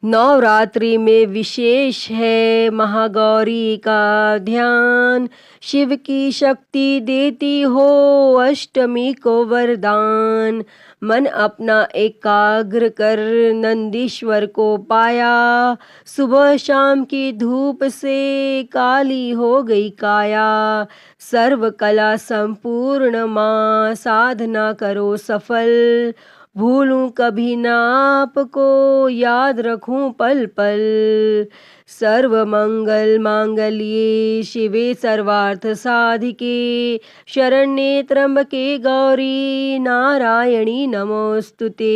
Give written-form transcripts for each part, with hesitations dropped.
नवरात्रि में विशेष है महागौरी का ध्यान। शिव की शक्ति देती हो अष्टमी को वरदान। मन अपना एकाग्र कर नंदीश्वर को पाया। सुबह शाम की धूप से काली हो गई काया। सर्व कला संपूर्ण माँ साधना करो सफल। भूलूं कभी ना आपको याद रखूं पल पल। सर्व मंगल मांगल्ये शिवे सर्वार्थ साधिके। शरण्ये त्र्यंबके गौरी नारायणी नमोस्तुते।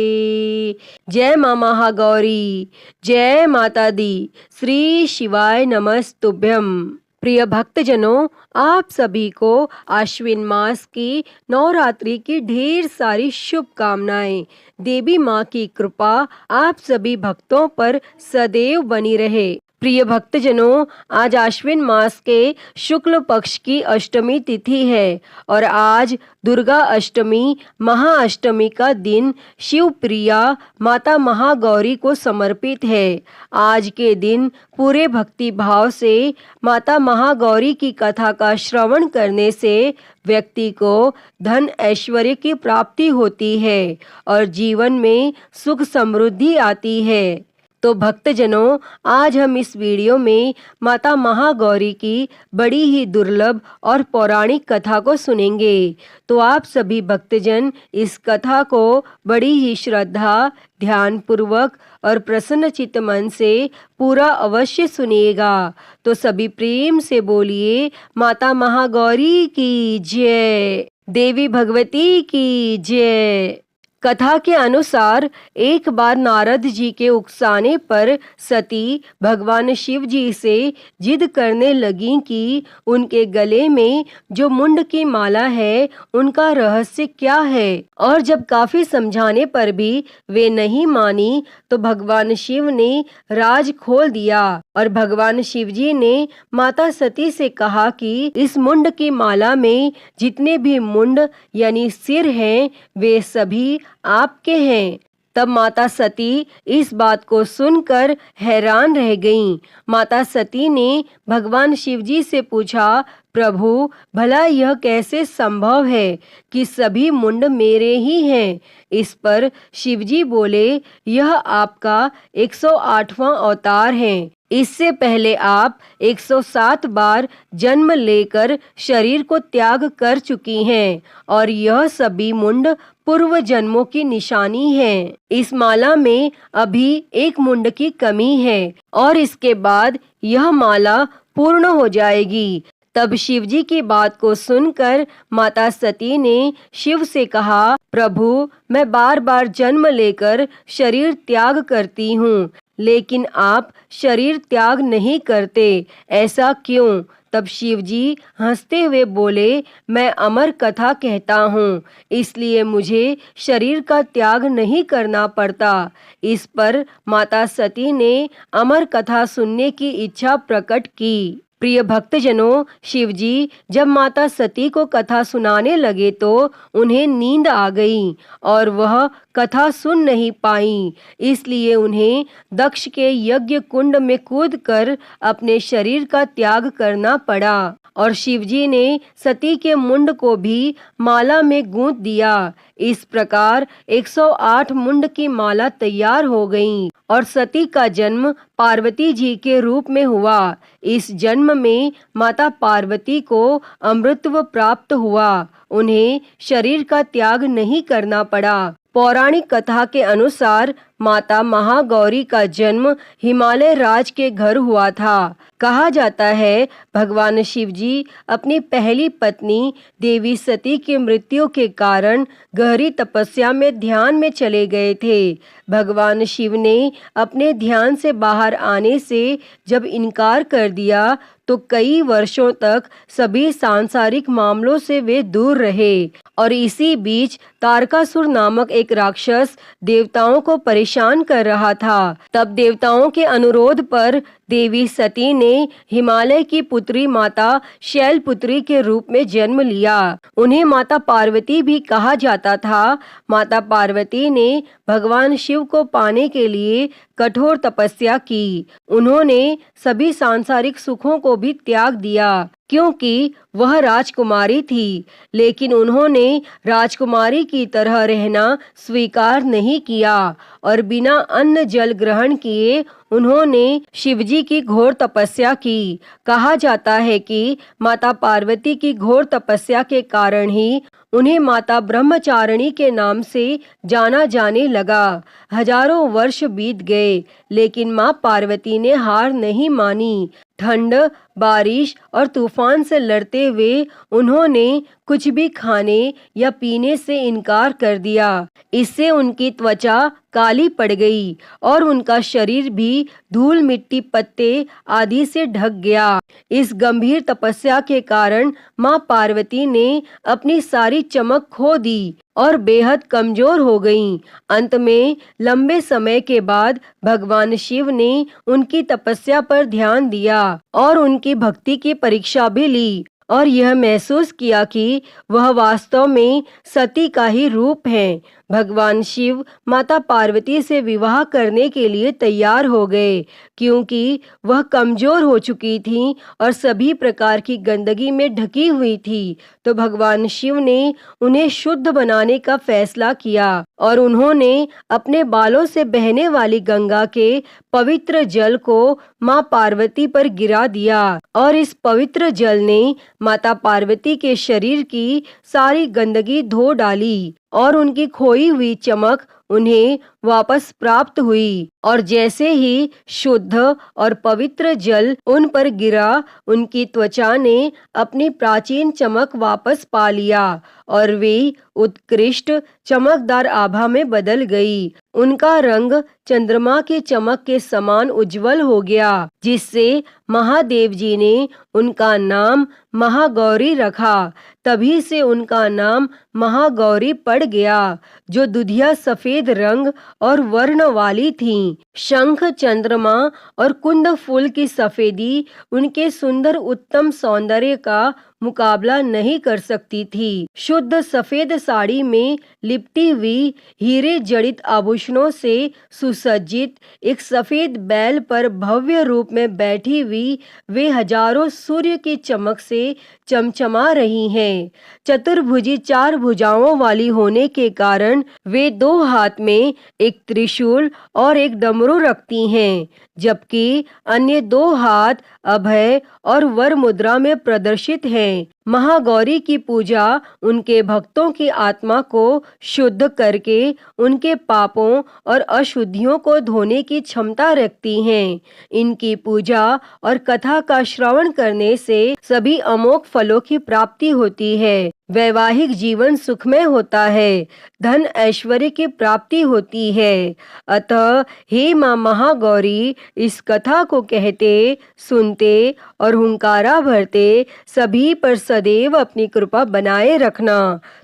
जय माँ महागौरी, जय माता दी। श्री शिवाय नमस्तुभ्यम। प्रिय भक्तजनों, आप सभी को आश्विन मास की नवरात्रि की ढेर सारी शुभकामनाएं। देवी माँ की कृपा आप सभी भक्तों पर सदैव बनी रहे। प्रिय भक्तजनों, आज आश्विन मास के शुक्ल पक्ष की अष्टमी तिथि है और आज दुर्गा अष्टमी महाअष्टमी का दिन शिव प्रिया माता महागौरी को समर्पित है। आज के दिन पूरे भक्ति भाव से माता महागौरी की कथा का श्रवण करने से व्यक्ति को धन ऐश्वर्य की प्राप्ति होती है और जीवन में सुख समृद्धि आती है। तो भक्तजनों, आज हम इस वीडियो में माता महागौरी की बड़ी ही दुर्लभ और पौराणिक कथा को सुनेंगे। तो आप सभी भक्तजन इस कथा को बड़ी ही श्रद्धा, ध्यान पूर्वक और प्रसन्न चित्त मन से पूरा अवश्य सुनिएगा। तो सभी प्रेम से बोलिए माता महागौरी की जय, देवी भगवती की जय। कथा के अनुसार एक बार नारद जी के उकसाने पर सती भगवान शिव जी से जिद करने लगी कि उनके गले में जो मुंड की माला है उनका रहस्य क्या है। और जब काफी समझाने पर भी वे नहीं मानी तो भगवान शिव ने राज खोल दिया और भगवान शिव जी ने माता सती से कहा कि इस मुंड की माला में जितने भी मुंड यानी सिर हैं वे सभी आपके हैं। तब माता सती इस बात को सुनकर हैरान रह गईं। माता सती ने भगवान शिवजी से पूछा, प्रभु भला यह कैसे संभव है कि सभी मुंड मेरे ही हैं। इस पर शिवजी बोले, यह आपका 108वां अवतार है। इससे पहले आप 107 बार जन्म लेकर शरीर को त्याग कर चुकी हैं और यह सभी मुंड पूर्व जन्मों की निशानी है। इस माला में अभी एक मुंड की कमी है और इसके बाद यह माला पूर्ण हो जाएगी। तब शिवजी की बात को सुनकर माता सती ने शिव से कहा, प्रभु मैं बार बार जन्म लेकर शरीर त्याग करती हूँ, लेकिन आप शरीर त्याग नहीं करते, ऐसा क्यों? तब शिवजी हंसते हुए बोले, मैं अमर कथा कहता हूँ, इसलिए मुझे शरीर का त्याग नहीं करना पड़ता। इस पर माता सती ने अमर कथा सुनने की इच्छा प्रकट की। प्रिय भक्तजनों, शिवजी जब माता सती को कथा सुनाने लगे तो उन्हें नींद आ गई और वह कथा सुन नहीं पाई। इसलिए उन्हें दक्ष के यज्ञ कुंड में कूदकर अपने शरीर का त्याग करना पड़ा और शिवजी ने सती के मुंड को भी माला में गूंथ दिया। इस प्रकार 108 मुंड की माला तैयार हो गई और सती का जन्म पार्वती जी के रूप में हुआ। इस जन्म में माता पार्वती को अमृतत्व प्राप्त हुआ, उन्हें शरीर का त्याग नहीं करना पड़ा। पौराणिक कथा के अनुसार माता महागौरी का जन्म हिमालय राज के घर हुआ था। कहा जाता है भगवान शिवजी अपनी पहली पत्नी देवी सती की मृत्यु के कारण गहरी तपस्या में ध्यान में चले गए थे। भगवान शिव ने अपने ध्यान से बाहर आने से जब इनकार कर दिया तो कई वर्षों तक सभी सांसारिक मामलों से वे दूर रहे और इसी बीच तारकासुर नामक एक राक्षस देवताओं को परेशान कर रहा था। तब देवताओं के अनुरोध पर देवी सती ने हिमालय की पुत्री माता शैलपुत्री के रूप में जन्म लिया। उन्हें माता पार्वती भी कहा जाता था। माता पार्वती ने भगवान शिव को पाने के लिए कठोर तपस्या की। उन्होंने सभी सांसारिक सुखों को भी त्याग दिया क्योंकि वह राजकुमारी थी, लेकिन उन्होंने राजकुमारी की तरह रहना स्वीकार नहीं किया और बिना अन्न जल ग्रहण किए उन्होंने शिवजी की घोर तपस्या की। कहा जाता है कि माता पार्वती की घोर तपस्या के कारण ही उन्हें माता ब्रह्मचारिणी के नाम से जाना जाने लगा। हजारों वर्ष बीत गए, लेकिन माँ पार्वती ने हार नहीं मानी। ठंड, बारिश और तूफान से लड़ते हुए उन्होंने कुछ भी खाने या पीने से इनकार कर दिया। इससे उनकी त्वचा काली पड़ गई और उनका शरीर भी धूल, मिट्टी, पत्ते आदि से ढक गया। इस गंभीर तपस्या के कारण माँ पार्वती ने अपनी सारी चमक खो दी और बेहद कमजोर हो गईं। अंत में लंबे समय के बाद भगवान शिव ने उनकी तपस्या पर ध्यान दिया और उनकी भक्ति की परीक्षा भी ली और यह महसूस किया कि वह वास्तव में सती का ही रूप है। भगवान शिव माता पार्वती से विवाह करने के लिए तैयार हो गए क्योंकि वह कमजोर हो चुकी थीं और सभी प्रकार की गंदगी में ढकी हुई थी। तो भगवान शिव ने उन्हें शुद्ध बनाने का फैसला किया और उन्होंने अपने बालों से बहने वाली गंगा के पवित्र जल को माँ पार्वती पर गिरा दिया और इस पवित्र जल ने माता पार्वती के शरीर की सारी गंदगी धो डाली और उनकी खोई हुई चमक उन्हें वापस प्राप्त हुई। और जैसे ही शुद्ध और पवित्र जल उन पर गिरा, उनकी त्वचा ने अपनी प्राचीन चमक वापस पा लिया और वे उत्कृष्ट चमकदार आभा में बदल गई। उनका रंग चंद्रमा की चमक के समान उज्जवल हो गया, जिससे महादेव जी ने उनका नाम महागौरी रखा। तभी से उनका नाम महागौरी पड़ गया, जो दुधिया सफेद रंग और वर्ण वाली थीं। शंख, चंद्रमा और कुंद फूल की सफेदी उनके सुंदर उत्तम सौंदर्य का मुकाबला नहीं कर सकती थी। शुद्ध सफेद साड़ी में लिपटी हुई हीरे जड़ित आभूषणों से सुसज्जित एक सफेद बैल पर भव्य रूप में बैठी हुई वे हजारों सूर्य की चमक से चमचमा रही हैं। चतुर्भुजी 4 भुजाओं वाली होने के कारण वे 2 हाथ में एक त्रिशूल और एक डमरू रखती हैं, जबकि अन्य 2 हाथ अभय और वर मुद्रा में प्रदर्शित हैं। महागौरी की पूजा उनके भक्तों की आत्मा को शुद्ध करके उनके पापों और अशुद्धियों को धोने की क्षमता रखती हैं। इनकी पूजा और कथा का श्रवण करने से सभी अमोघ फलों की प्राप्ति होती है। वैवाहिक जीवन सुखमय होता है, धन ऐश्वर्य की प्राप्ति होती है। अतः हे माँ महागौरी, इस कथा को कहते, सुनते और हुंकारा भरते सभी पर सदैव अपनी कृपा बनाए रखना।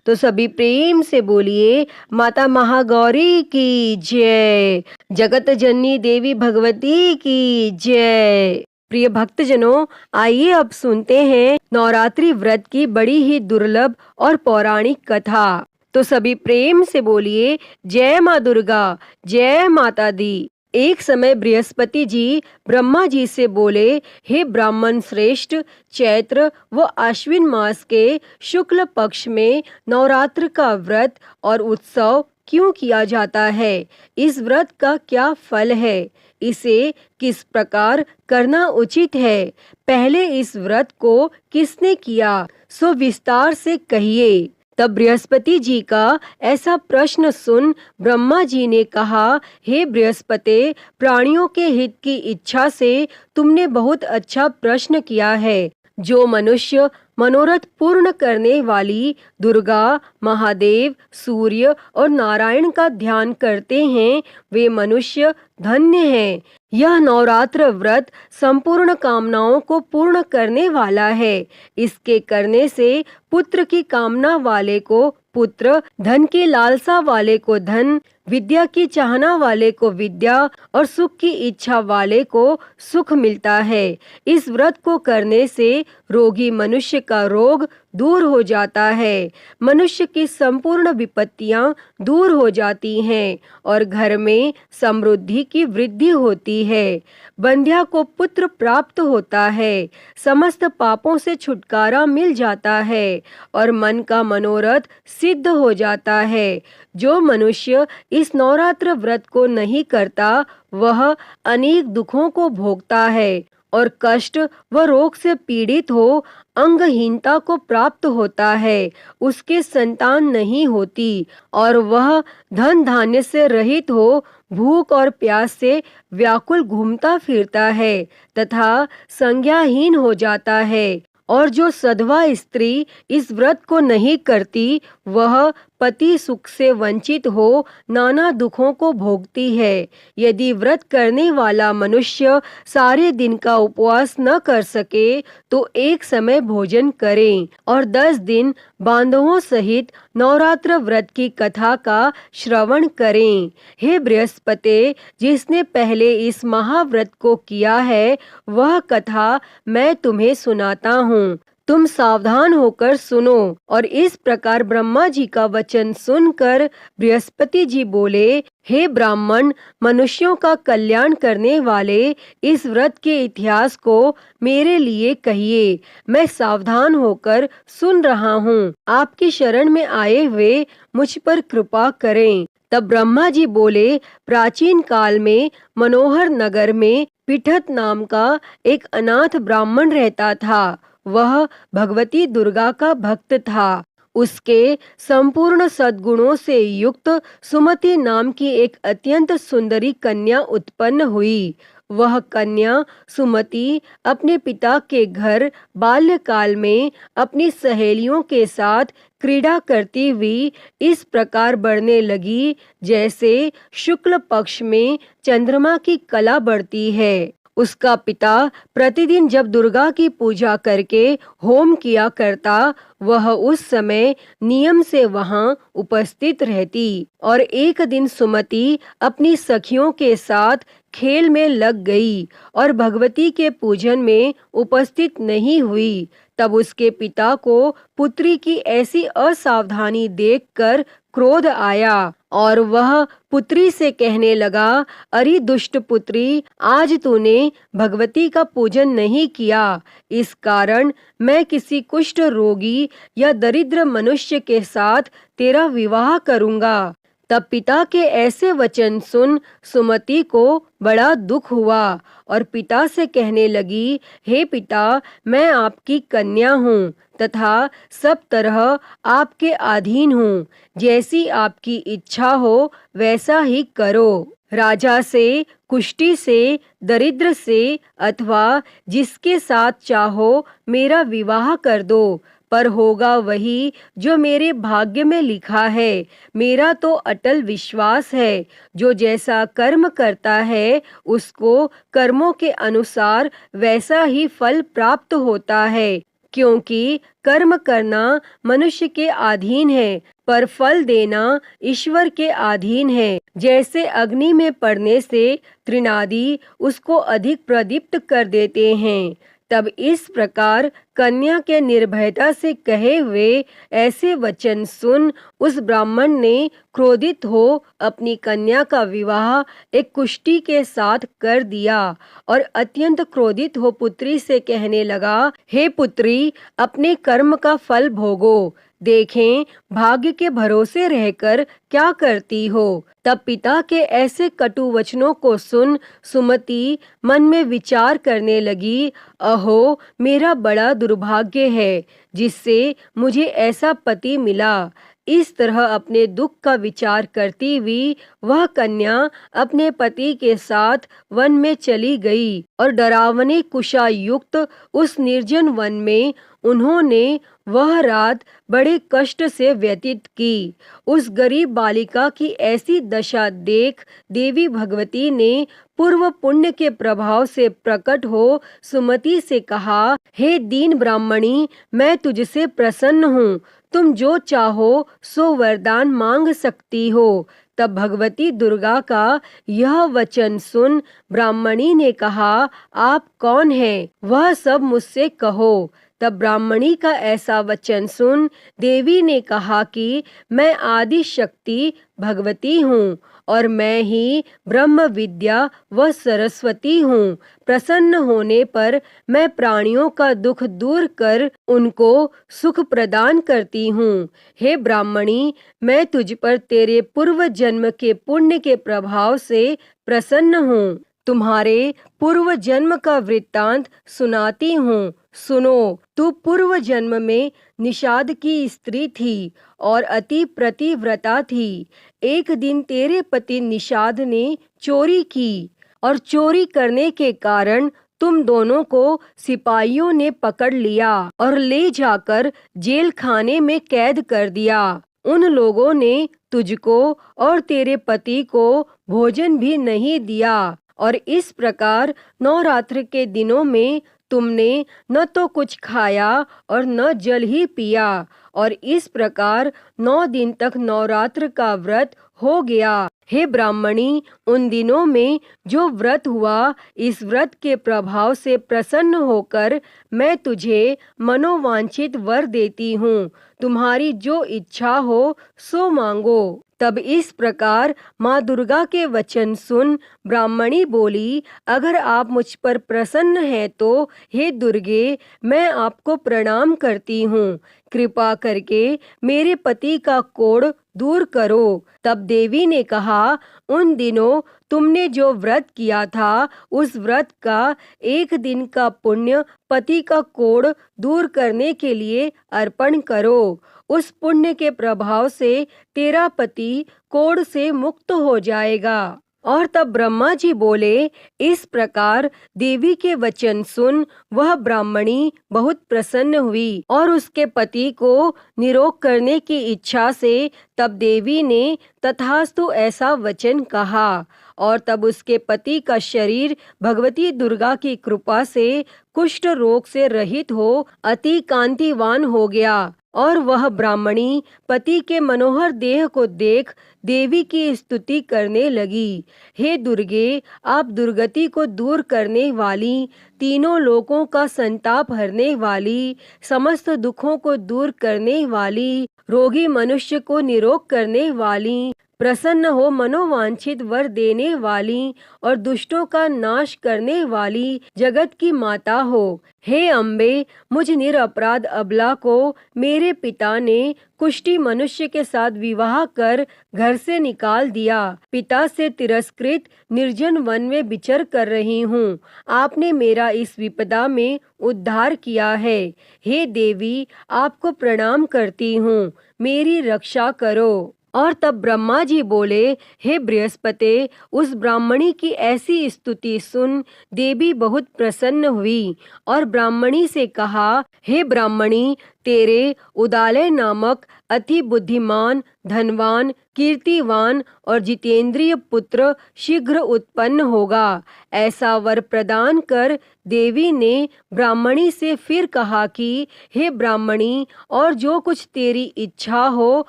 तो सभी प्रेम से बोलिए, माता महागौरी की जय, जगत जननी देवी भगवती की जय। प्रिय भक्तजनों, आइए अब सुनते हैं नवरात्रि व्रत की बड़ी ही दुर्लभ और पौराणिक कथा। तो सभी प्रेम से बोलिए, जय माँ दुर्गा, जय माता दी। एक समय बृहस्पति जी ब्रह्मा जी से बोले, हे ब्राह्मण श्रेष्ठ, चैत्र व आश्विन मास के शुक्ल पक्ष में नवरात्र का व्रत और उत्सव क्यों किया जाता है? इस व्रत का क्या फल है? इसे किस प्रकार करना उचित है? पहले इस व्रत को किसने किया, सो विस्तार से कहिए। तब बृहस्पति जी का ऐसा प्रश्न सुन ब्रह्मा जी ने कहा, हे बृहस्पति, प्राणियों के हित की इच्छा से तुमने बहुत अच्छा प्रश्न किया है। जो मनुष्य मनोरथ पूर्ण करने वाली दुर्गा, महादेव, सूर्य और नारायण का ध्यान करते हैं, वे मनुष्य धन्य हैं। यह नवरात्र व्रत संपूर्ण कामनाओं को पूर्ण करने वाला है। इसके करने से पुत्र की कामना वाले को पुत्र, धन की लालसा वाले को धन, विद्या की चाहना वाले को विद्या और सुख की इच्छा वाले को सुख मिलता है। इस व्रत को करने से रोगी मनुष्य का रोग दूर हो जाता है, मनुष्य की संपूर्ण विपत्तियां दूर हो जाती हैं और घर में समृद्धि की वृद्धि होती है। बंध्या को पुत्र प्राप्त होता है, समस्त पापों से छुटकारा मिल जाता है और मन का मनोरथ सिद्ध हो जाता है। जो मनुष्य इस नवरात्र व्रत को नहीं करता वह अनेक दुखों को भोगता है और कष्ट व रोग से पीड़ित हो अंगहीनता को प्राप्त होता है, उसके संतान नहीं होती और वह धन धान्य से रहित हो भूख और प्यास से व्याकुल घूमता फिरता है तथा संज्ञाहीन हो जाता है। और जो सधवा स्त्री इस व्रत को नहीं करती वह पति सुख से वंचित हो नाना दुखों को भोगती है। यदि व्रत करने वाला मनुष्य सारे दिन का उपवास न कर सके तो एक समय भोजन करें और 10 दिन बांधवों सहित नवरात्र व्रत की कथा का श्रवण करें। हे बृहस्पति, जिसने पहले इस महाव्रत को किया है वह कथा मैं तुम्हें सुनाता हूँ। तुम सावधान होकर सुनो। और इस प्रकार ब्रह्मा जी का वचन सुनकर बृहस्पति जी बोले, हे ब्राह्मण, मनुष्यों का कल्याण करने वाले इस व्रत के इतिहास को मेरे लिए कहिए। मैं सावधान होकर सुन रहा हूँ। आपकी शरण में आए हुए मुझ पर कृपा करें। तब ब्रह्मा जी बोले, प्राचीन काल में मनोहर नगर में पिठत नाम का एक अनाथ ब्राह्मण रहता था। वह भगवती दुर्गा का भक्त था। उसके संपूर्ण सद्गुणों से युक्त सुमति नाम की एक अत्यंत सुंदरी कन्या उत्पन्न हुई। वह कन्या सुमति अपने पिता के घर बाल्यकाल में अपनी सहेलियों के साथ क्रीड़ा करती हुई इस प्रकार बढ़ने लगी जैसे शुक्ल पक्ष में चंद्रमा की कला बढ़ती है। उसका पिता प्रतिदिन जब दुर्गा की पूजा करके होम किया करता वह उस समय नियम से वहां उपस्थित रहती और एक दिन सुमति अपनी सखियों के साथ खेल में लग गई और भगवती के पूजन में उपस्थित नहीं हुई। तब उसके पिता को पुत्री की ऐसी असावधानी देखकर क्रोध आया और वह पुत्री से कहने लगा, अरे दुष्ट पुत्री, आज तूने भगवती का पूजन नहीं किया, इस कारण मैं किसी कुष्ठ रोगी या दरिद्र मनुष्य के साथ तेरा विवाह करूंगा। तब पिता के ऐसे वचन सुन सुमति को बड़ा दुख हुआ और पिता से कहने लगी, हे पिता, मैं आपकी कन्या हूँ तथा सब तरह आपके अधीन हूँ। जैसी आपकी इच्छा हो वैसा ही करो। राजा से, कुष्ठी से, दरिद्र से अथवा जिसके साथ चाहो मेरा विवाह कर दो, पर होगा वही जो मेरे भाग्य में लिखा है। मेरा तो अटल विश्वास है, जो जैसा कर्म करता है उसको कर्मों के अनुसार वैसा ही फल प्राप्त होता है। क्योंकि कर्म करना मनुष्य के अधीन है पर फल देना ईश्वर के अधीन है। जैसे अग्नि में पड़ने से तृणादि उसको अधिक प्रदीप्त कर देते हैं, तब इस प्रकार कन्या के निर्भयता से कहे हुए ऐसे वचन सुन उस ब्राह्मण ने क्रोधित हो अपनी कन्या का विवाह एक कुष्ठी के साथ कर दिया और अत्यंत क्रोधित हो पुत्री से कहने लगा, हे पुत्री, अपने कर्म का फल भोगो। देखें भाग्य के भरोसे रहकर क्या करती हो। तब पिता के ऐसे कटु वचनों को सुन सुमति मन में विचार करने लगी, अहो, मेरा बड़ा दुर्भाग्य है जिससे मुझे ऐसा पति मिला। इस तरह अपने दुख का विचार करती हुई वह कन्या अपने पति के साथ वन में चली गई और डरावने कुशा युक्त उस निर्जन वन में उन्होंने वह रात बड़े कष्ट से व्यतीत की। उस गरीब बालिका की ऐसी दशा देख देवी भगवती ने पूर्व पुण्य के प्रभाव से प्रकट हो सुमति से कहा, हे दीन ब्राह्मणी, मैं तुझसे प्रसन्न हूँ। तुम जो चाहो सो वरदान मांग सकती हो। तब भगवती दुर्गा का यह वचन सुन ब्राह्मणी ने कहा, आप कौन हैं? वह सब मुझसे कहो। तब ब्राह्मणी का ऐसा वचन सुन देवी ने कहा कि मैं आदि शक्ति भगवती हूँ और मैं ही ब्रह्म विद्या व सरस्वती हूँ। प्रसन्न होने पर मैं प्राणियों का दुख दूर कर उनको सुख प्रदान करती हूँ। हे ब्राह्मणी, मैं तुझ पर तेरे पूर्व जन्म के पुण्य के प्रभाव से प्रसन्न हूँ। तुम्हारे पूर्व जन्म का वृत्तांत सुनाती हूँ। सुनो, तू पूर्व जन्म में निषाद की स्त्री थी और अति प्रतिव्रता थी। एक दिन तेरे पति निषाद ने चोरी की और चोरी करने के कारण तुम दोनों को सिपाहियों ने पकड़ लिया और ले जाकर जेल खाने में कैद कर दिया। उन लोगों ने तुझको और तेरे पति को भोजन भी नहीं दिया और इस प्रकार नवरात्र के दिनों में तुमने न तो कुछ खाया और न जल ही पिया और इस प्रकार 9 दिन तक नवरात्र का व्रत हो गया। हे ब्राह्मणी, उन दिनों में जो व्रत हुआ, इस व्रत के प्रभाव से प्रसन्न होकर मैं तुझे मनोवांछित वर देती हूँ। तुम्हारी जो इच्छा हो सो मांगो। तब इस प्रकार माँ दुर्गा के वचन सुन ब्राह्मणी बोली, अगर आप मुझ पर प्रसन्न हैं तो हे दुर्गे, मैं आपको प्रणाम करती हूँ। कृपा करके मेरे पति का कोढ़ दूर करो। तब देवी ने कहा, उन दिनों तुमने जो व्रत किया था, उस व्रत का 1 दिन का पुण्य पति का कोढ़ दूर करने के लिए अर्पण करो। उस पुण्य के प्रभाव से तेरा पति कोढ़ से मुक्त हो जाएगा। और तब ब्रह्मा जी बोले, इस प्रकार देवी के वचन सुन वह ब्राह्मणी बहुत प्रसन्न हुई और उसके पति को निरोग करने की इच्छा से तब देवी ने तथास्तु ऐसा वचन कहा। और तब उसके पति का शरीर भगवती दुर्गा की कृपा से कुष्ठ रोग से रहित हो अति कांतिवान हो गया और वह ब्राह्मणी पति के मनोहर देह को देख देवी की स्तुति करने लगी। हे दुर्गे, आप दुर्गति को दूर करने वाली, तीनों लोकों का संताप हरने वाली, समस्त दुखों को दूर करने वाली, रोगी मनुष्य को निरोग करने वाली, प्रसन्न हो मनोवांछित वर देने वाली और दुष्टों का नाश करने वाली जगत की माता हो। हे अम्बे, मुझ निरपराध अबला को मेरे पिता ने कुष्ठी मनुष्य के साथ विवाह कर घर से निकाल दिया। पिता से तिरस्कृत निर्जन वन में विचर कर रही हूँ। आपने मेरा इस विपदा में उद्धार किया है। हे देवी, आपको प्रणाम करती हूँ, मेरी रक्षा करो। और तब ब्रह्मा जी बोले, हे बृहस्पति, उस ब्राह्मणी की ऐसी स्तुति सुन देवी बहुत प्रसन्न हुई और ब्राह्मणी से कहा, हे ब्राह्मणी, तेरे उदालय नामक अति बुद्धिमान, धनवान, कीर्तिवान और जितेंद्रिय पुत्र शीघ्र उत्पन्न होगा। ऐसा वर प्रदान कर देवी ने ब्राह्मणी से फिर कहा कि हे ब्राह्मणी, और जो कुछ तेरी इच्छा हो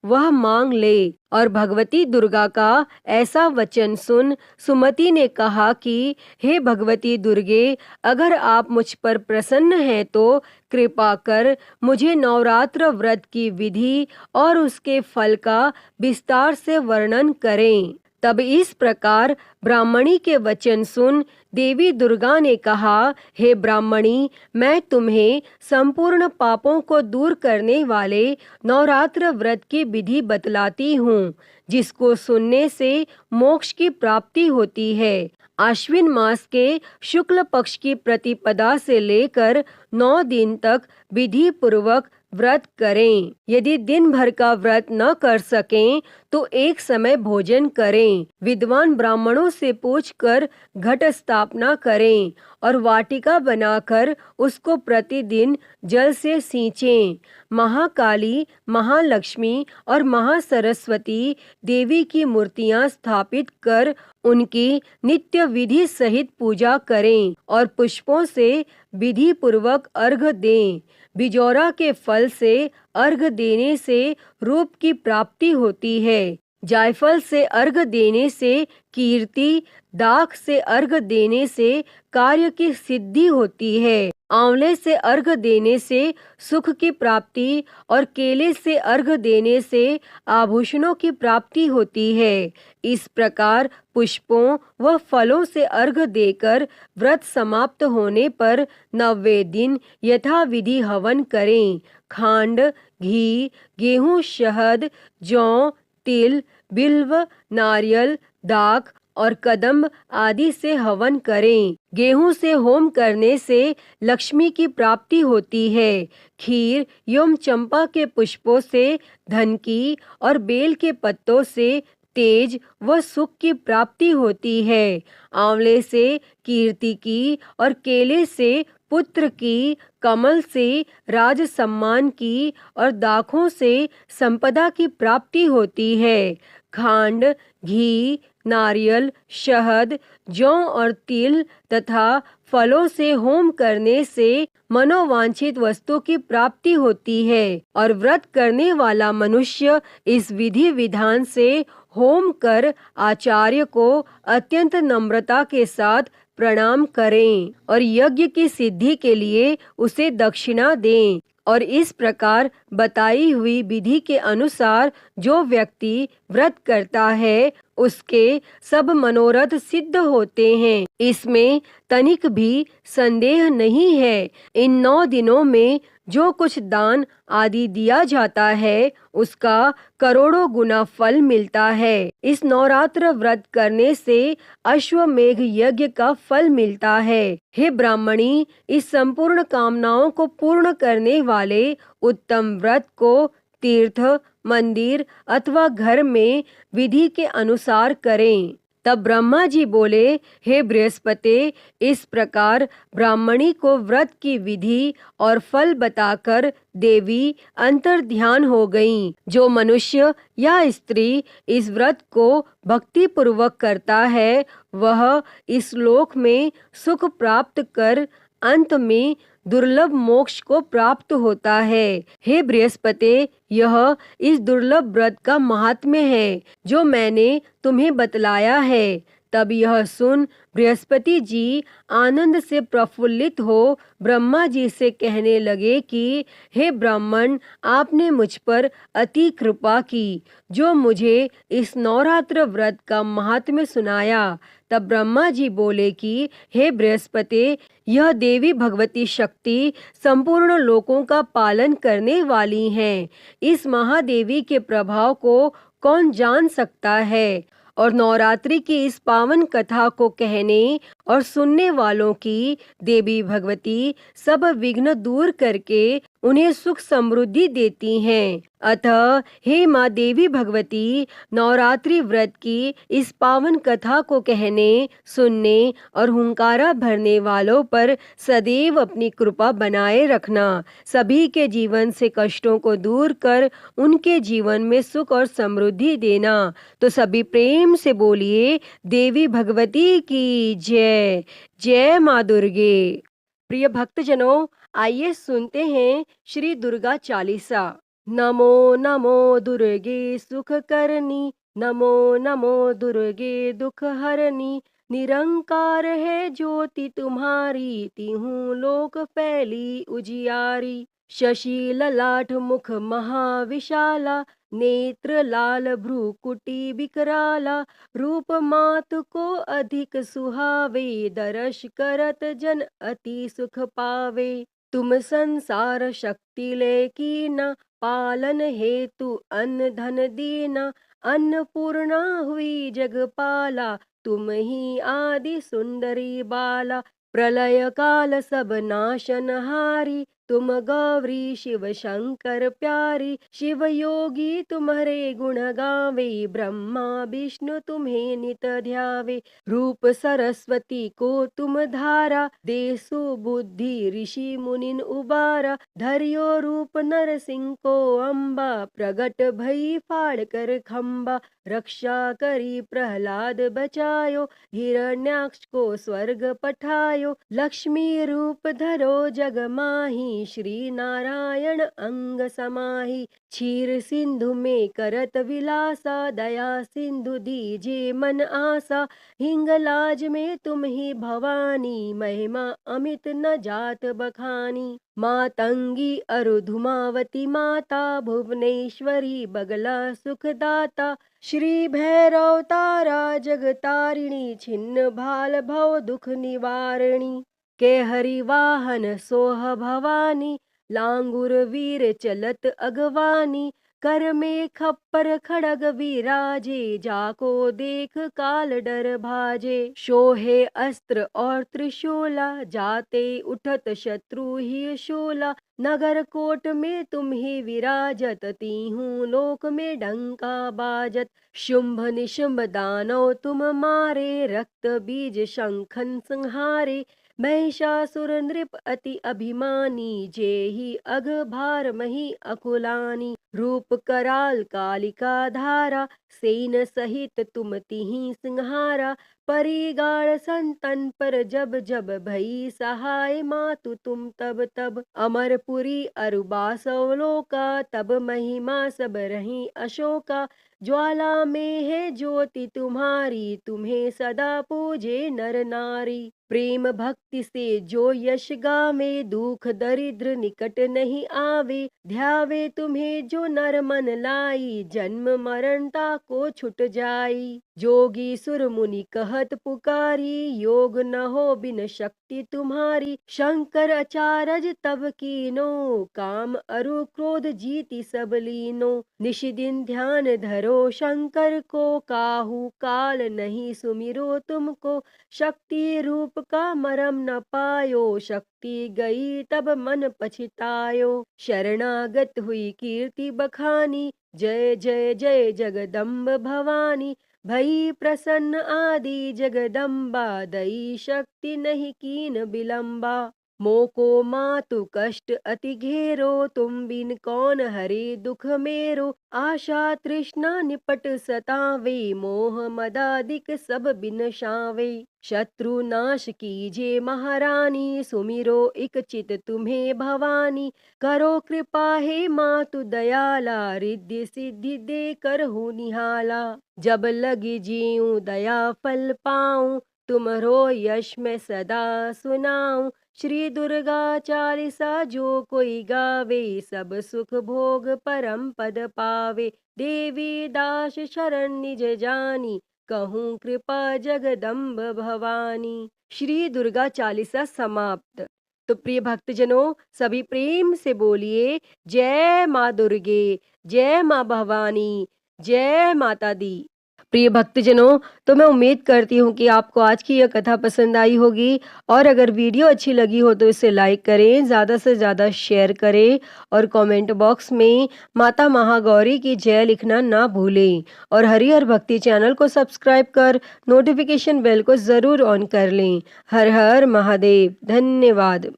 वह मांग ले। और भगवती दुर्गा का ऐसा वचन सुन सुमति ने कहा कि हे भगवती दुर्गे, अगर आप मुझ पर प्रसन्न हैं तो कृपा कर मुझे नवरात्र व्रत की विधि और उसके फल का विस्तार से वर्णन करें। तब इस प्रकार ब्राह्मणी के वचन सुन देवी दुर्गा ने कहा, हे ब्राह्मणी, मैं तुम्हें संपूर्ण पापों को दूर करने वाले नवरात्र व्रत की विधि बतलाती हूँ, जिसको सुनने से मोक्ष की प्राप्ति होती है। आश्विन मास के शुक्ल पक्ष की प्रतिपदा से लेकर 9 दिन तक विधि पूर्वक व्रत करें। यदि दिन भर का व्रत न कर सकें तो एक समय भोजन करें। विद्वान ब्राह्मणों से पूछकर घट स्थापना करें और वाटिका बनाकर उसको प्रतिदिन जल से सींचें। महाकाली, महालक्ष्मी और महासरस्वती देवी की मूर्तियां स्थापित कर उनकी नित्य विधि सहित पूजा करें और पुष्पों से विधि पूर्वक अर्घ दें। बिजौरा के फल से अर्घ देने से रूप की प्राप्ति होती है। जायफल से अर्घ देने से कीर्ति, दाख से अर्घ देने से कार्य की सिद्धि होती है। आंवले से अर्घ देने से सुख की प्राप्ति और केले से अर्घ देने से आभूषणों की प्राप्ति होती है। इस प्रकार पुष्पों व फलों से अर्घ देकर व्रत समाप्त होने पर 9वें दिन यथाविधि हवन करें। खांड, घी, गेहूं, शहद, जौ, तिल, बिल्व, नारियल, दाख और कदम्ब आदि से हवन करें। गेहूं से होम करने से लक्ष्मी की प्राप्ति होती है। खीर एवं चंपा के पुष्पों से धन की और बेल के पत्तों से तेज व सुख की प्राप्ति होती है। आंवले से कीर्ति की और केले से पुत्र की, कमल से राज सम्मान की और दाखों से संपदा की प्राप्ति होती है। खांड, घी, नारियल, शहद, जौ और तिल तथा फलों से होम करने से मनोवांछित वस्तु की प्राप्ति होती है और व्रत करने वाला मनुष्य इस विधि विधान से होम कर आचार्य को अत्यंत नम्रता के साथ प्रणाम करें और यज्ञ की सिद्धि के लिए उसे दक्षिणा दें। और इस प्रकार बताई हुई विधि के अनुसार जो व्यक्ति व्रत करता है उसके सब मनोरथ सिद्ध होते हैं। इसमें तनिक भी संदेह नहीं है। इन 9 दिनों में जो कुछ दान आदि दिया जाता है उसका करोड़ों गुना फल मिलता है। इस नवरात्र व्रत करने से अश्वमेघ यज्ञ का फल मिलता है। हे ब्राह्मणी, इस संपूर्ण कामनाओं को पूर्ण करने वाले उत्तम व्रत को तीर्थ, मंदिर अथवा घर में विधि के अनुसार करें। तब ब्रह्मा जी बोले, हे बृहस्पति, इस प्रकार ब्राह्मणी को व्रत की विधि और फल बताकर देवी अंतर ध्यान हो गईं। जो मनुष्य या स्त्री इस व्रत को भक्ति पूर्वक करता है वह इस लोक में सुख प्राप्त कर अंत में दुर्लभ मोक्ष को प्राप्त होता है। हे बृहस्पति, यह इस दुर्लभ व्रत का महात्म्य है जो मैंने तुम्हें बतलाया है। तब यह सुन बृहस्पति जी आनंद से प्रफुल्लित हो ब्रह्मा जी से कहने लगे कि हे ब्राह्मण, आपने मुझ पर अति कृपा की जो मुझे इस नवरात्र व्रत का महात्म्य सुनाया। तब ब्रह्मा जी बोले कि हे बृहस्पति, यह देवी भगवती शक्ति संपूर्ण लोकों का पालन करने वाली हैं। इस महादेवी के प्रभाव को कौन जान सकता है। और नवरात्रि की इस पावन कथा को कहने और सुनने वालों की देवी भगवती सब विघ्न दूर करके उन्हें सुख समृद्धि देती हैं। अतः हे माँ देवी भगवती, नवरात्रि व्रत की इस पावन कथा को कहने, सुनने और हुंकारा भरने वालों पर सदैव अपनी कृपा बनाए रखना। सभी के जीवन से कष्टों को दूर कर उनके जीवन में सुख और समृद्धि देना। तो सभी प्रेम से बोलिए, देवी भगवती की जय। जय माँ दुर्गे। प्रिय भक्तजनों, आइए सुनते हैं श्री दुर्गा चालीसा। नमो नमो दुर्गे सुख करनी, नमो नमो दुर्गे दुख हरनी। निरंकार है ज्योति तुम्हारी, तिहूं लोक फैली उजियारी। शशि ललाट मुख महाविशाला, नेत्र लाल भ्रूकुटी विकराला। रूप मात को अधिक सुहावे, दर्श करत जन अति सुख पावे। तुम संसार शक्ति ले कीना, पालन हेतु अन्न धन दीना। अन्नपूर्णा हुई जगपाला, तुम ही आदि सुंदरी बाला। प्रलय काल सब नाशनहारी, तुम गौरी शिव शंकर प्यारी। शिव योगी तुम्हारे गुण गावे, ब्रह्मा विष्णु तुम्हें नित ध्यावे। रूप सरस्वती को तुम धारा, देसु बुद्धि ऋषि मुनिन उबारा। धरियो रूप नरसिंह को अम्बा, प्रगट भई फाड़ कर खम्बा। रक्षा करी प्रहलाद बचायो, हिरण्याक्ष को स्वर्ग पठायो। लक्ष्मी रूप धरो जग माही, भवानी श्री नारायण अंग समाही। क्षीर सिंधु में करत विलासा दया सिंधु दीजे मन आसा। हिंगलाज में तुम ही भवानी महिमा अमित न जात बखानी। मातंगी अरुधुमावती माता भुवनेश्वरी बगला सुखदाता। श्री भैरव तारा जगतारिणी छिन्न भाल भव दुख निवारणी। के हरि वाहन सोह भवानी लांगुर वीर चलत अगवानी। कर में खप्पर खड़ग विराजे जाको देख काल डर भाजे। शोहे अस्त्र और त्रिशूला जाते उठत शत्रु ही शूला। नगर कोट में तुम ही विराजत तीहूं लोक में डंका बाजत। शुंभ निशुंभ दानव तुम मारे रक्त बीज शंखन संहारे। महिषासुर नृप अति अभिमानी जेहि अघ भार मही अकुलानी। रूप कराल कालिका धारा सेन सहित तुम तिहि सिंहारा। परिगार संतन पर जब जब भई सहाय मातु तुम तब तब। अमरपुरी अरुबासव लोका तब महिमा सब रही अशोका। ज्वाला में है ज्योति तुम्हारी तुम्हें सदा पूजे नर नारी। प्रेम भक्ति से जो यश गावे दुख दरिद्र निकट नहीं आवे। ध्यावे तुम्हें जो नर मन लाई जन्म मरण ताको छुट जाई। जोगी सुर मुनि कहत पुकारी योग न हो बिन शक्ति तुम्हारी। शंकर अचारज तब कीनो काम अरु क्रोध जीति सब लीनो। निश दिन ध्यान धरो शंकर को काहू काल नहीं सुमिरो तुमको। शक्ति रूप का मरम न पायो शक्ति गई तब मन पछतायो। शरणागत हुई कीर्ति बखानी जय जय जय जगदम्ब भवानी। भई प्रसन्न आदि जगदम्बा दई शक्ति नहीं कीन विलंबा। मोको मातु कष्ट अति घेरो तुम बिन कौन हरे दुख मेरो। आशा तृष्णा निपट सतावे मोह मदादिक सब बिन शावे। शत्रु नाश कीजे महारानी सुमिरो इक चित तुम्हें भवानी। करो कृपा हे मातु दयाला रिद्धि सिद्धि दे कर हो निहाला। जब लगी जीऊं दया फल पाऊं तुमरो यश में सदा सुनाऊं। श्री दुर्गा चालीसा जो कोई गावे सब सुख भोग परम पद पावे। देवी दास शरण निज जानी कहूँ कृपा जगदम्ब भवानी। श्री दुर्गा चालीसा समाप्त। तो प्रिय भक्तजनों सभी प्रेम से बोलिए जय माँ दुर्गे, जय माँ भवानी, जय माता दी। प्रिय भक्तजनों तो मैं उम्मीद करती हूँ कि आपको आज की यह कथा पसंद आई होगी और अगर वीडियो अच्छी लगी हो तो इसे लाइक करें, ज़्यादा से ज़्यादा शेयर करें और कमेंट बॉक्स में माता महागौरी की जय लिखना ना भूलें और हरिहर भक्ति चैनल को सब्सक्राइब कर नोटिफिकेशन बेल को ज़रूर ऑन कर लें। हर हर महादेव। धन्यवाद।